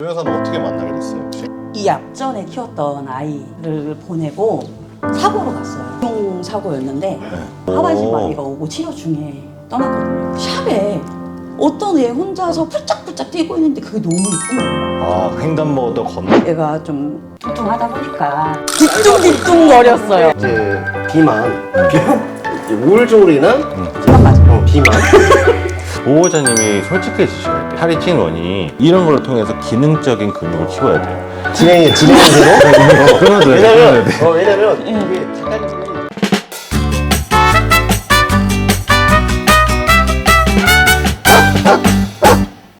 조여사는 어떻게 만나게 됐어요 혹시? 이 약전에 키웠던 아이를 보내고 사고로 갔어요. 용 사고였는데 하반신 마비가 오고 치료 중에 떠났거든요. 샵에 어떤 애 혼자서 훌쩍훌쩍 뛰고 있는데 그게 너무 이쁜 거예요. 아, 횡단보도 건너. 얘가 좀 뚱뚱하다 보니까 뒤뚱뒤뚱거렸어요. 이제 비만, 우울증으로 인한 한 맞아. 비만. 보호자님이 솔직해지셔야 돼요. 살이 찐 원인이 이런 걸 통해서 기능적인 근육을 키워야 돼요. 진행이 대로. 끊어줘야 왜냐면 돼. 왜냐면 이게 작가님이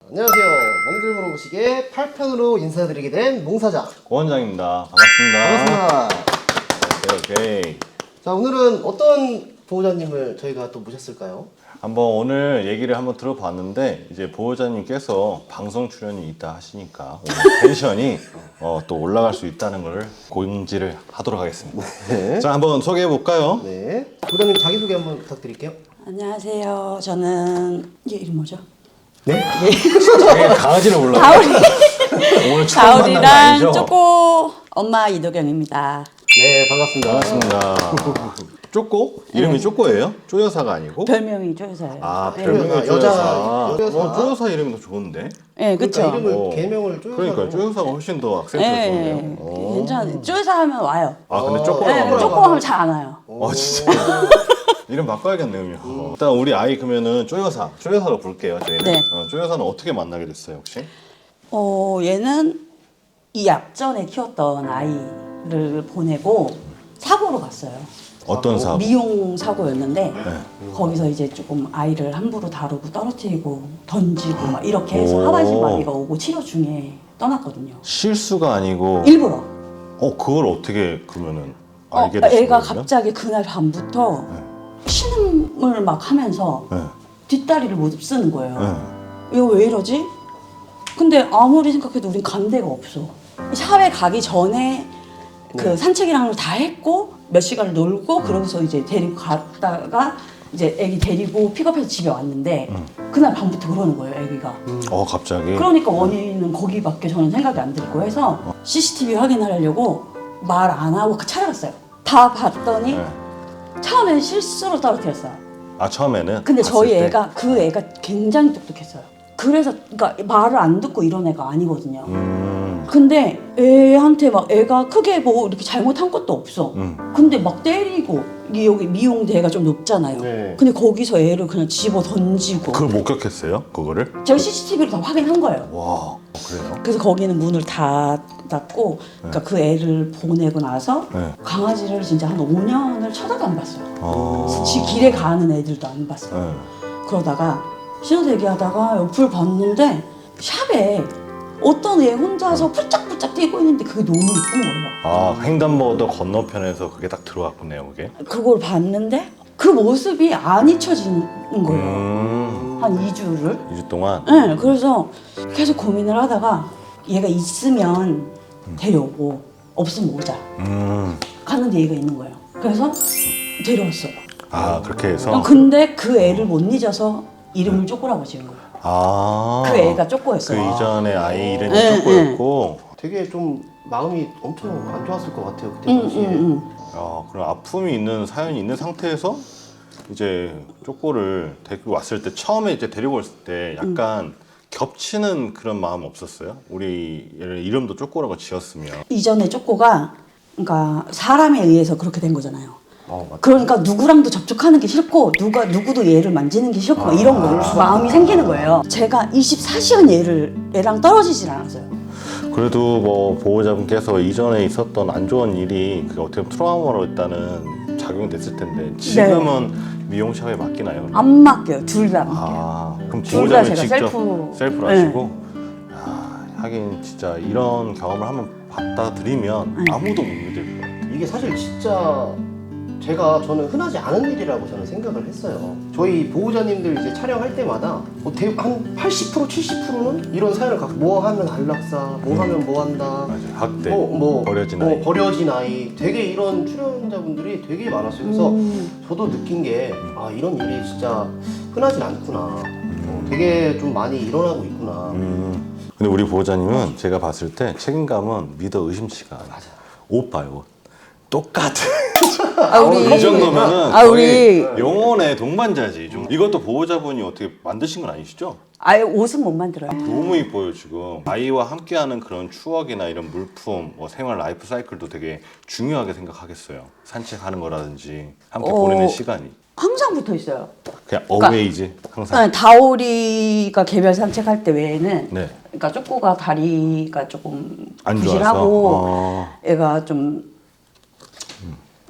안녕하세요. 멍들 물어보시게 8편으로 인사드리게 된 몽사장 고원장입니다. 반갑습니다. 반갑습니다. 오케이. 자, 오늘은 어떤 보호자님을 저희가 또 모셨을까요? 한번 오늘 얘기를 한번 들어봤는데 이제 보호자님께서 방송 출연이 있다 하시니까 오늘 텐션이 또 올라갈 수 있다는 걸 공지를 하도록 하겠습니다. 네. 자, 한번 소개해 볼까요? 네. 보호자님 자기소개 한번 부탁드릴게요. 안녕하세요. 저는 얘 이름 뭐죠? 네? 자기 강아지를 불러. 가오리. 오늘 처음 만난 거 가오리랑 아니죠? 쪼꼬 엄마 이도경입니다. 네, 반갑습니다. 반갑습니다. 쪼꼬? 이름이 쪼꼬예요? 쪼여사가 아니고? 별명이 쪼여사예요. 아, 네. 별명이 여자, 쪼여사. 여자. 쪼여사 이름이 더 좋은데? 네, 그쵸. 그러니까 이름을 어. 개명을 쪼여서 그러니까 쪼여사가 훨씬 더 악센트가 네, 좋네요. 괜찮아요. 쪼여사 하면 와요. 아, 근데 쪼꼬라고 네, 하더라고요. 쪼꼬 하면 잘 안 와요. 아, 진짜. 이름 바꿔야겠네요. 일단 우리 아이 그러면은 쪼여사로 부를게요. 저희는. 네. 쪼여사는 어떻게 만나게 됐어요, 혹시? 얘는 이 약전에 키웠던 아이를 보내고 사고로 갔어요. 어떤 사고? 미용 사고였는데 네. 거기서 이제 조금 아이를 함부로 다루고 떨어뜨리고 던지고 막 이렇게 해서 오. 하반신 마비가 오고 치료 중에 떠났거든요. 실수가 아니고. 일부러. 그걸 어떻게 그러면은 알게 됐어요? 애가 갑자기 그날 밤부터 신음을 막 하면서 네. 뒷다리를 못 쓰는 거예요. 네. 이거 왜 이러지? 근데 아무리 생각해도 우린 간 데가 없어. 샵에 가기 전에 그 산책이랑 다 했고 몇 시간을 놀고 그러고서 이제 데리고 갔다가 이제 애기 데리고 픽업해서 집에 왔는데 그날 밤부터 그러는 거예요, 애기가. 갑자기? 그러니까 원인은 거기밖에 저는 생각이 안 들고 해서 CCTV 확인하려고 말 안 하고 찾아갔어요. 다 봤더니 네. 처음에는 실수로 떨어뜨렸어요. 아, 처음에는? 근데 봤을 저희 때? 애가 그 애가 굉장히 똑똑했어요. 그래서 그러니까 말을 안 듣고 이런 애가 아니거든요. 근데 애한테 막 애가 크게 뭐 이렇게 잘못한 것도 없어. 근데 막 때리고 여기 미용대가 좀 높잖아요. 네. 근데 거기서 애를 그냥 집어 던지고. 그걸 목격했어요? 그거를? 제가 CCTV로 다 확인한 거예요. 와, 그래요? 그래서 거기는 문을 닫았고, 그러니까 그 애를 보내고 나서 네. 강아지를 진짜 한 5년을 쳐다도 안 봤어요. 아. 길에 가는 애들도 안 봤어요. 네. 그러다가 신호대기하다가 옆을 봤는데 샵에 어떤 애 혼자서 훌쩍훌쩍 뛰고 있는데 그게 너무 이쁜 거예요. 아, 횡단보도 건너편에서 그게 딱 들어왔군요, 그게. 그걸 봤는데 그 모습이 안 잊혀지는 거예요. 한 2주를. 2주 동안. 네, 그래서 계속 고민을 하다가 얘가 있으면 데려오고 없으면 오자. 갔는데 얘가 있는 거예요. 그래서 데려왔어요. 아, 그렇게 해서? 근데 그 애를 못 잊어서 이름을 쪼꼬라고 지은 거예요. 아. 그 애가 그 쪼꼬였어요. 이전에 아이 이름이 네, 쪼꼬였고. 되게 좀 마음이 엄청 안 좋았을 것 같아요. 그때 당시에. 그럼 아픔이 있는 사연이 있는 상태에서 이제 쪼꼬를 데리고 왔을 때 처음에 이제 데리고 왔을 때 약간 겹치는 그런 마음 없었어요? 우리 이름도 쪼꼬라고 지었으면. 이전에 쪼꼬가 그러니까 사람에 의해서 그렇게 된 거잖아요. 맞다. 그러니까 누구랑도 접촉하는 게 싫고 누구도 얘를 만지는 게 싫고 막 이런 거 마음이 생기는 거예요. 제가 24시간 얘랑 떨어지질 않았어요. 그래도 뭐 보호자분께서 이전에 있었던 안 좋은 일이 그게 어떻게 보면 트라우마로 일단은 작용이 됐을 텐데 지금은 미용샵에 맡기나요? 안 맡겨요. 둘 다. 아, 그럼 둘 다 보호자분이 제가 직접 셀프로 네. 하시고? 하긴 진짜 이런 경험을 한번 받아들이면 아무도 못 믿을 것 같아요. 이게 사실 진짜 저는 흔하지 않은 일이라고 저는 생각을 했어요. 저희 보호자님들 이제 촬영할 때마다 한 80% 70%는 이런 사연을 갖고 뭐 하면 안락사, 뭐 하면 뭐 한다, 맞아요. 학대, 버려진 아이. 버려진 아이, 되게 이런 출연자분들이 되게 많았어요. 그래서 저도 느낀 게 이런 일이 진짜 흔하진 않구나. 되게 좀 많이 일어나고 있구나. 근데 우리 보호자님은 제가 봤을 때 책임감은 믿어 의심치가 않아. 맞아. 옷 봐요. 똑같아. 우리 이 정도면은 우리 거의 영혼의 동반자지. 이것도 보호자분이 어떻게 만드신 건 아니시죠? 아예 옷은 못 만들어요. 너무 이뻐요 지금. 아이와 함께하는 그런 추억이나 이런 물품, 뭐 생활 라이프 사이클도 되게 중요하게 생각하겠어요. 산책하는 거라든지 함께 보내는 시간이. 항상 붙어 있어요. 그냥 어웨이지 항상. 다오리가 개별 산책할 때 외에는 네. 그러니까 쪼꼬가 다리가 조금 안 부실하고 얘가 좀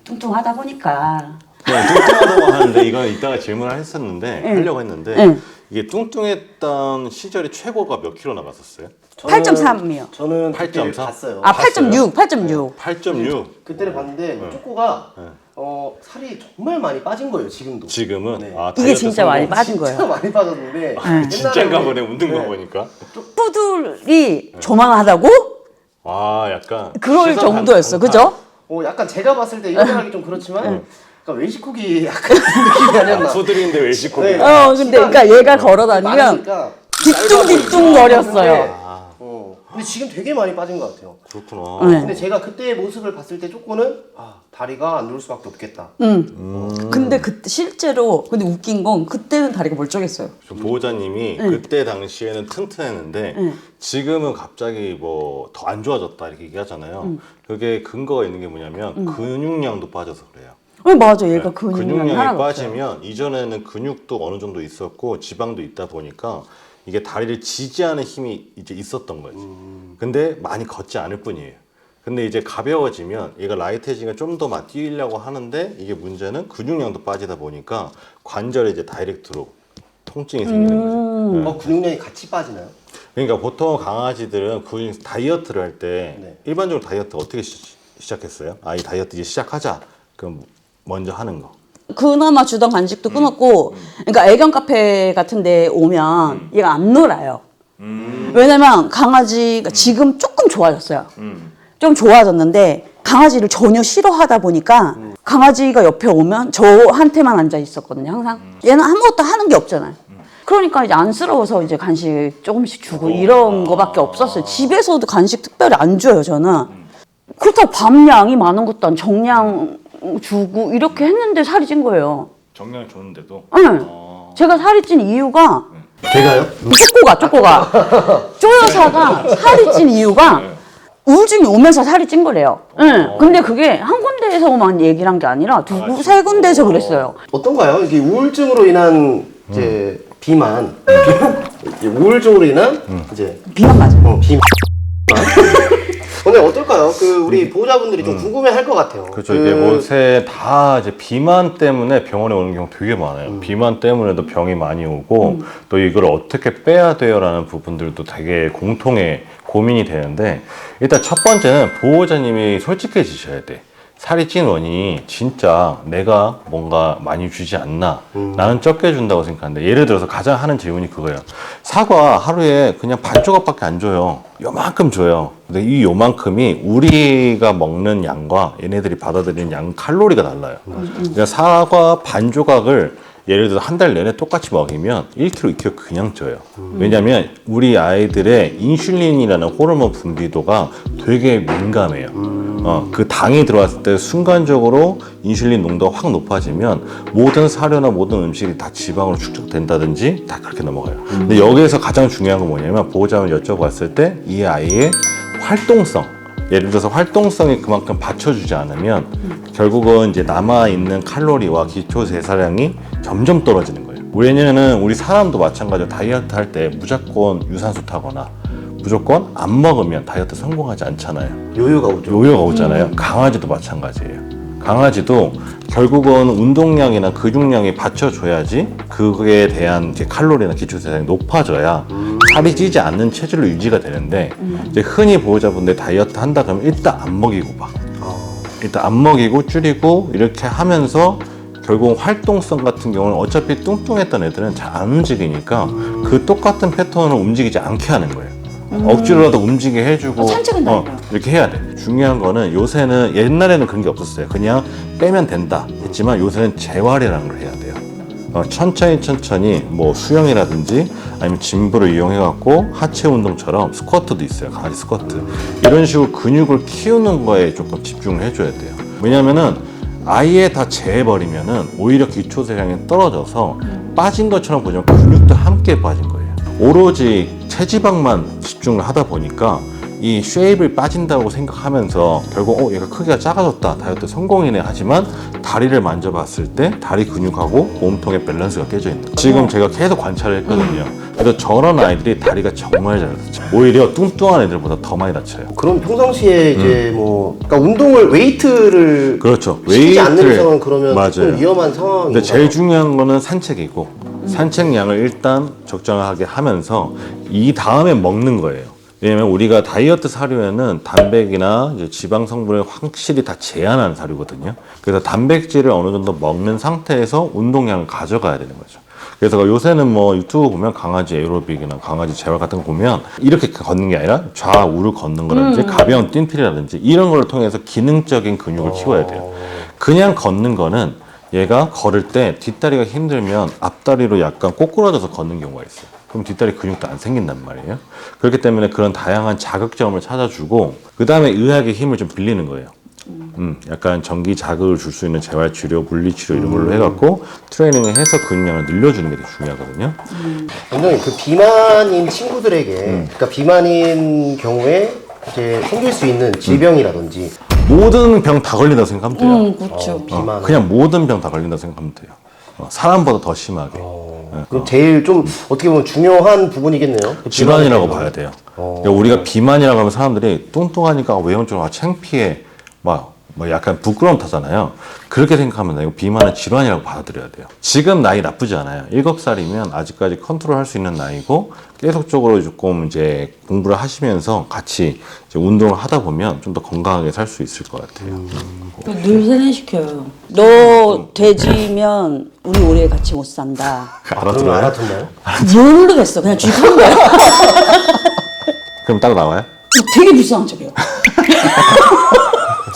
뚱뚱하다 보니까 그냥 뚱뚱하다고 하는데 이거 이따가 질문을 했었는데 하려고 했는데 이게 뚱뚱했던 시절이 최고가 몇 킬로 나갔었어요? 8.3이요. 저는 8.4? 그때 봤어요. 아 8.6. 8.6. 그때를 봤는데 쪼꼬가 살이 정말 많이 빠진 거예요. 지금도. 지금은 네. 아, 이게 다이어트 진짜 많이 성공. 빠진 거예요. 진짜 많이 빠졌는데 진짜인가 보네 옛날에는 웃는 거 보니까. 푸들이 조만하다고? 아 약간 그럴 시선 정도였어. 강타. 그죠? 약간 제가 봤을 때 이런 말하기 좀 그렇지만 약간 외식국이 약간 느낌이 아니었나. 푸들인데 외식고. 네. 근데 그러니까 얘가 걸어 다니면 많으니까. 뒤뚱뒤뚱 거렸어요. 근데 지금 되게 많이 빠진 것 같아요. 그렇구나. 네. 근데 제가 그때의 모습을 봤을 때 쪼꼬는 다리가 안 좋을 수밖에 없겠다. 근데 그때 실제로 근데 웃긴 건 그때는 다리가 멀쩡했어요. 저 보호자님이 그때 당시에는 튼튼했는데 지금은 갑자기 뭐 더 안 좋아졌다 이렇게 얘기하잖아요. 그게 근거가 있는 게 뭐냐면 근육량도 빠져서 그래요. 맞아. 얘가 근육량이 근육량이 하나도 빠지면 이전에는 근육도 어느 정도 있었고 지방도 있다 보니까 이게 다리를 지지하는 힘이 이제 있었던 거지. 근데 많이 걷지 않을 뿐이에요. 근데 이제 가벼워지면 얘가 라이트해지면 좀 더 막 뛰려고 하는데 이게 문제는 근육량도 빠지다 보니까 관절에 이제 다이렉트로 통증이 생기는 거죠. 네. 근육량이 같이 빠지나요? 그러니까 보통 강아지들은 다이어트를 할 때 네. 일반적으로 다이어트 어떻게 시작했어요? 이 다이어트 이제 시작하자. 그럼 먼저 하는 거. 그나마 주던 간식도 끊었고, 그러니까 애견 카페 같은 데 오면 얘가 안 놀아요. 왜냐면 강아지가 지금 조금 좋아졌어요. 좀 좋아졌는데 강아지를 전혀 싫어하다 보니까 강아지가 옆에 오면 저한테만 앉아 있었거든요, 항상. 얘는 아무것도 하는 게 없잖아요. 그러니까 이제 안쓰러워서 이제 간식 조금씩 주고 이런 거밖에 없었어요. 집에서도 간식 특별히 안 줘요, 저는. 그렇다고 밤양이 많은 것도 안 정량 주고 이렇게 했는데 살이 찐 거예요. 정량이 좋은데도. 응. 제가 살이 찐 이유가 제가요? 쪼꼬가 쪼여사가 살이 찐 이유가 우울증이 오면서 살이 찐 거래요. 응. 근데 그게 한 군데에서만 얘기를 한 게 아니라 세 군데에서 그랬어요. 어떤가요? 이게 우울증으로 인한 이제 비만, 이제 우울증으로 인한 이제 비만 맞아. 비만. 근데 어떨까요? 우리 보호자분들이 좀 궁금해할 것 같아요. 그렇죠. 이게 요새 다 이제 비만 때문에 병원에 오는 경우 되게 많아요. 비만 때문에도 병이 많이 오고 또 이걸 어떻게 빼야 돼요라는 부분들도 되게 공통의 고민이 되는데 일단 첫 번째는 보호자님이 솔직해지셔야 돼. 살이 찐 원인이 진짜 내가 뭔가 많이 주지 않나 나는 적게 준다고 생각하는데 예를 들어서 가장 하는 질문이 그거예요. 사과 하루에 그냥 반 조각밖에 안 줘요. 요만큼 줘요. 근데 이 요만큼이 우리가 먹는 양과 얘네들이 받아들이는 양 칼로리가 달라요. 그러니까 사과 반 조각을 예를 들어서 한 달 내내 똑같이 먹이면 1kg, 2kg 그냥 쪄요. 왜냐면 우리 아이들의 인슐린이라는 호르몬 분비도가 되게 민감해요. 그 당이 들어왔을 때 순간적으로 인슐린 농도가 확 높아지면 모든 사료나 모든 음식이 다 지방으로 축적된다든지 다 그렇게 넘어가요. 근데 여기에서 가장 중요한 건 뭐냐면 보호자분 여쭤봤을 때 이 아이의 활동성, 예를 들어서 활동성이 그만큼 받쳐주지 않으면 결국은 이제 남아있는 칼로리와 기초 대사량이 점점 떨어지는 거예요. 왜냐면은 우리 사람도 마찬가지로 다이어트 할 때 무조건 유산소 타거나 무조건 안 먹으면 다이어트 성공하지 않잖아요. 요요가 오죠. 요요가 오잖아요. 강아지도 마찬가지예요. 강아지도 결국은 운동량이나 근육량이 받쳐줘야지 그거에 대한 이제 칼로리나 기초대사량이 높아져야 살이 찌지 않는 체질로 유지가 되는데 이제 흔히 보호자분들 다이어트 한다 그러면 일단 안 먹이고 봐. 일단 안 먹이고 줄이고 이렇게 하면서 결국 활동성 같은 경우는 어차피 뚱뚱했던 애들은 잘 안 움직이니까 그 똑같은 패턴을 움직이지 않게 하는 거예요. 억지로라도 움직이게 해주고 산책은 다니고요. 이렇게 해야 돼. 중요한 거는 요새는 옛날에는 그런 게 없었어요. 그냥 빼면 된다 했지만 요새는 재활이라는 걸 해야 돼요. 천천히 뭐 수영이라든지 아니면 짐부를 이용해갖고 하체 운동처럼 스쿼트도 있어요. 강아지 스쿼트. 이런 식으로 근육을 키우는 거에 조금 집중을 해줘야 돼요. 왜냐면은 아예 다 재버리면은 오히려 기초대사량이 떨어져서 빠진 것처럼 보지만 근육도 함께 빠진 거예요. 오로지 체지방만 집중을 하다 보니까 이 쉐입을 빠진다고 생각하면서 결국 얘가 크기가 작아졌다, 다이어트 성공이네 하지만 다리를 만져봤을 때 다리 근육하고 몸통의 밸런스가 깨져 있는 거예요. 지금 제가 계속 관찰을 했거든요. 그래서 저런 아이들이 다리가 정말 잘 다쳐요. 오히려 뚱뚱한 애들보다 더 많이 다쳐요. 그럼 평상시에 이제 뭐 그러니까 운동을 웨이트를 그렇죠. 시키지 않는 웨이트를- 이상은 그러면 맞아요. 조금 위험한 상황인가요? 근데 제일 중요한 거는 산책이고 산책량을 일단 적정하게 하면서 이 다음에 먹는 거예요. 왜냐면 우리가 다이어트 사료에는 단백이나 이제 지방 성분을 확실히 다 제한한 사료거든요. 그래서 단백질을 어느 정도 먹는 상태에서 운동량을 가져가야 되는 거죠. 그래서 요새는 뭐 유튜브 보면 강아지 에어로빅이나 강아지 재활 같은 거 보면 이렇게 걷는 게 아니라 좌우를 걷는 거라든지 가벼운 띵틀이라든지 이런 걸 통해서 기능적인 근육을 키워야 돼요. 그냥 걷는 거는 얘가 걸을 때 뒷다리가 힘들면 앞다리로 약간 꼬꾸라져서 걷는 경우가 있어요. 그럼 뒷다리 근육도 안 생긴단 말이에요. 그렇기 때문에 그런 다양한 자극점을 찾아주고 그 다음에 의학의 힘을 좀 빌리는 거예요. 약간 전기 자극을 줄 수 있는 재활치료, 물리치료 이런 걸로 해갖고 트레이닝을 해서 근육량을 늘려주는 게 더 중요하거든요. 원장님 그 비만인 친구들에게 그러니까 비만인 경우에 이제 생길 수 있는 질병이라든지 모든 병 다 걸린다고 생각하면 돼요. 그렇죠. 비만 그냥 모든 병 다 걸린다고 생각하면 돼요. 사람보다 더 심하게. 그럼 제일 좀 어떻게 보면 중요한 부분이겠네요. 그 질환이라고 비만에 봐야 돼요. 어. 그러니까 우리가 비만이라고 하면 사람들이 뚱뚱하니까 외형 좀 창피해, 뭐 약간 부끄러움 타잖아요. 그렇게 생각하면 돼요. 비만은 질환이라고 받아들여야 돼요. 지금 나이 나쁘지 않아요. 7살이면 아직까지 컨트롤할 수 있는 나이고 계속적으로 조금 이제 공부를 하시면서 같이 이제 운동을 하다 보면 좀 더 건강하게 살 수 있을 것 같아요. 늘 세뇌시켜요. 너 돼지면 우리 오래 같이 못 산다. 그러면 알아들어요? 알아듣나요? 모르겠어. 그냥 쥐파는 거야. 그럼 따로 나와요? 되게 불쌍한 척해요.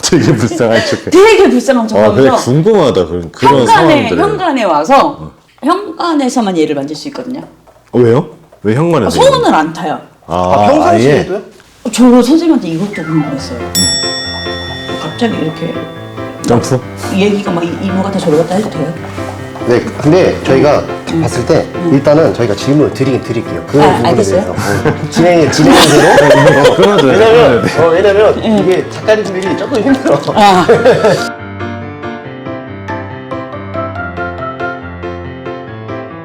되게 불쌍한 척해. 되게 불쌍한 그래 척하면서 궁금하다. 그런 상황들을. 현관에 와서 현관에서만 얘를 만질 수 있거든요. 왜요? 왜 현관에서? 손을 안 타요. 아, 평상시에도요? 저 선생님한테 이것도 궁금했어요. 갑자기 이렇게 점프? 얘기가 막 이모 같아 저러 갔다 해도 돼요? 네, 근데 저희가 봤을 때 일단은 저희가 질문을 드릴게요. 그 부분에 알겠어요. 대해서 진행대로. 끊어줘요. 왜냐면 이게 작가님들이 조금 힘들어.